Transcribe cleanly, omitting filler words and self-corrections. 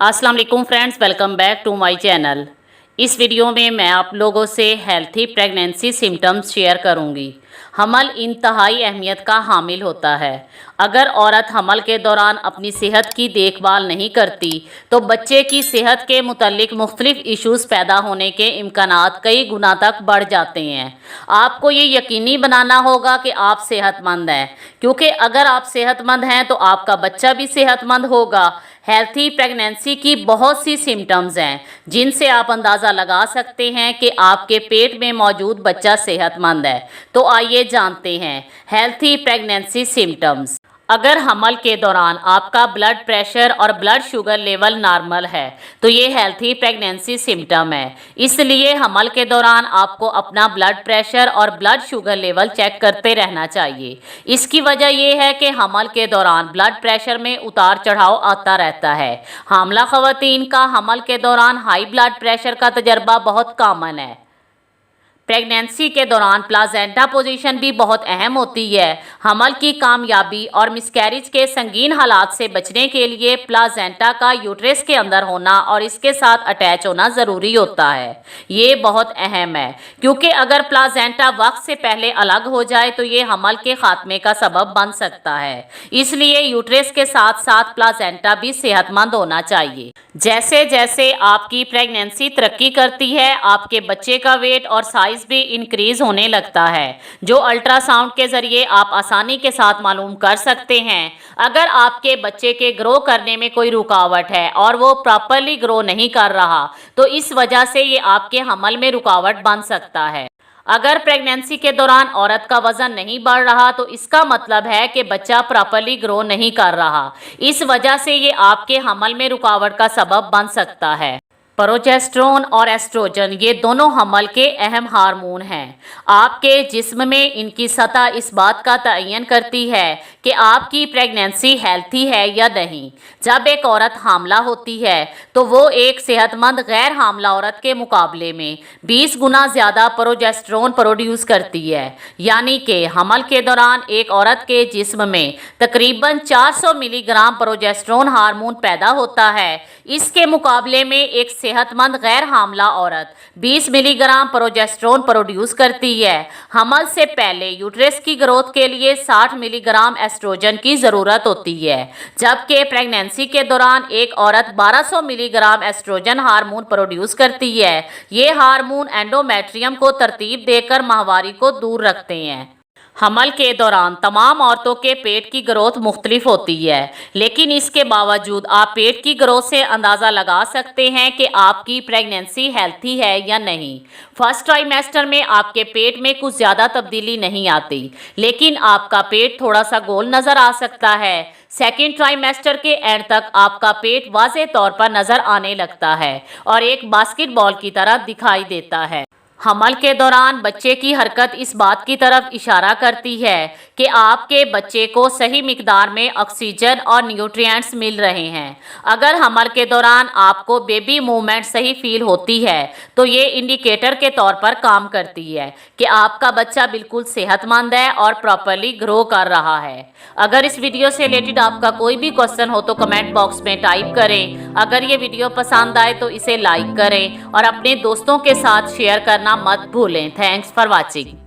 अस्सलाम वालेकुम friends, welcome back to my channel. इस वीडियो में मैं आप लोगों से हेल्थी प्रेगनेंसी सिम्टम्स शेयर करूंगी। हमल इंतहाई अहमियत का हामिल होता है। अगर औरत हमल के दौरान अपनी सेहत की देखभाल नहीं करती तो बच्चे की सेहत के मुतल्लिक मुख्तलिफ इश्यूज़ पैदा होने के इम्कानात कई गुना तक बढ़ जाते हैं। आपको ये यकीनी बनाना होगा कि आप सेहतमंद हैं, क्योंकि अगर आप सेहतमंद हैं तो आपका बच्चा भी सेहतमंद होगा। हेल्थी प्रेगनेंसी की बहुत सी सिम्टम्स हैं जिनसे आप अंदाज़ा लगा सकते हैं कि आपके पेट में मौजूद बच्चा सेहतमंद है। तो आइए जानते हैं हेल्थी प्रेगनेंसी सिम्टम्स। अगर हमल के दौरान आपका ब्लड प्रेशर और ब्लड शुगर लेवल नॉर्मल है तो ये हेल्थी प्रेगनेंसी सिम्टम है। इसलिए हमल के दौरान आपको अपना ब्लड प्रेशर और ब्लड शुगर लेवल चेक करते रहना चाहिए। इसकी वजह यह है कि हमल के दौरान ब्लड प्रेशर में उतार चढ़ाव आता रहता है। हामला ख़वातीन का हमल के दौरान हाई ब्लड प्रेशर का तजर्बा बहुत कॉमन है। प्रेगनेंसी के दौरान प्लाजेंटा पोजीशन भी बहुत अहम होती है। हमल की कामयाबी और मिसकैरेज के संगीन हालात से बचने के लिए प्लाजेंटा का यूट्रस के अंदर होना और इसके साथ अटैच होना ज़रूरी होता है। ये बहुत अहम है, क्योंकि अगर प्लाजेंटा वक्त से पहले अलग हो जाए तो ये हमल के खात्मे का सबब बन सकता है। इसलिए यूट्रस के साथ साथ प्लाजेंटा भी सेहतमंद होना चाहिए। जैसे जैसे आपकी प्रेगनेंसी तरक्की करती है, आपके बच्चे का वेट और साइज भी इंक्रीज होने लगता है, जो अल्ट्रासाउंड के जरिए आप आसानी के साथ मालूम कर सकते हैं। अगर आपके बच्चे के ग्रो करने में कोई रुकावट है और वो प्रॉपरली ग्रो नहीं कर रहा तो इस वजह से ये आपके हमल में रुकावट बन सकता है। अगर प्रेगनेंसी के दौरान औरत का वज़न नहीं बढ़ रहा तो इसका मतलब है कि बच्चा प्रॉपरली ग्रो नहीं कर रहा। इस वजह से ये आपके हमल में रुकावट का सबब बन सकता है। प्रोजेस्टेरोन और एस्ट्रोजन ये दोनों हमल के अहम हार्मोन हैं। आपके जिस्म में इनकी सतह इस बात का तयन करती है कि आपकी प्रेगनेंसी हेल्थी है या नहीं। जब एक औरत हामला होती है तो वो एक सेहतमंद गैर हामला औरत के मुकाबले में 20 गुना ज़्यादा प्रोजेस्टेरोन प्रोड्यूस करती है। यानी कि हमल के दौरान एक औरत के जिस्म में तकरीबन 400 मिलीग्राम प्रोजेस्टेरोन हार्मोन पैदा होता है। इसके मुकाबले में एक सेहतमंद गैर हामला औरत 20 मिलीग्राम प्रोजेस्टेरोन प्रोड्यूस करती है। हमल से पहले यूट्रस की ग्रोथ के लिए 60 मिलीग्राम एस्ट्रोजन की ज़रूरत होती है, जबकि प्रेगनेंसी के दौरान एक औरत 1200 मिलीग्राम एस्ट्रोजन हार्मोन प्रोड्यूस करती है। ये हार्मोन एंडोमेट्रियम को तरतीब देकर माहवारी को दूर रखते हैं। हमल के दौरान तमाम औरतों के पेट की ग्रोथ मुख्तलिफ होती है, लेकिन इसके बावजूद आप पेट की ग्रोथ से अंदाज़ा लगा सकते हैं कि आपकी प्रेगनेंसी हेल्थी है या नहीं। फर्स्ट ट्राइमेस्टर में आपके पेट में कुछ ज़्यादा तब्दीली नहीं आती, लेकिन आपका पेट थोड़ा सा गोल नज़र आ सकता है। सेकेंड ट्राइमेस्टर के एंड तक आपका पेट वाज़ेह तौर पर नज़र आने लगता है और एक बास्केटबॉल की तरह दिखाई देता है। हमल के दौरान बच्चे की हरकत इस बात की तरफ इशारा करती है कि आपके बच्चे को सही मिकदार में ऑक्सीजन और न्यूट्रिएंट्स मिल रहे हैं। अगर हमल के दौरान आपको बेबी मूवमेंट सही फील होती है तो ये इंडिकेटर के तौर पर काम करती है कि आपका बच्चा बिल्कुल सेहतमंद है और प्रॉपरली ग्रो कर रहा है। अगर इस वीडियो से रिलेटेड आपका कोई भी क्वेश्चन हो तो कमेंट बॉक्स में टाइप करें। अगर ये वीडियो पसंद आए तो इसे लाइक करें और अपने दोस्तों के साथ शेयर करना मत भूलें। Thanks for watching.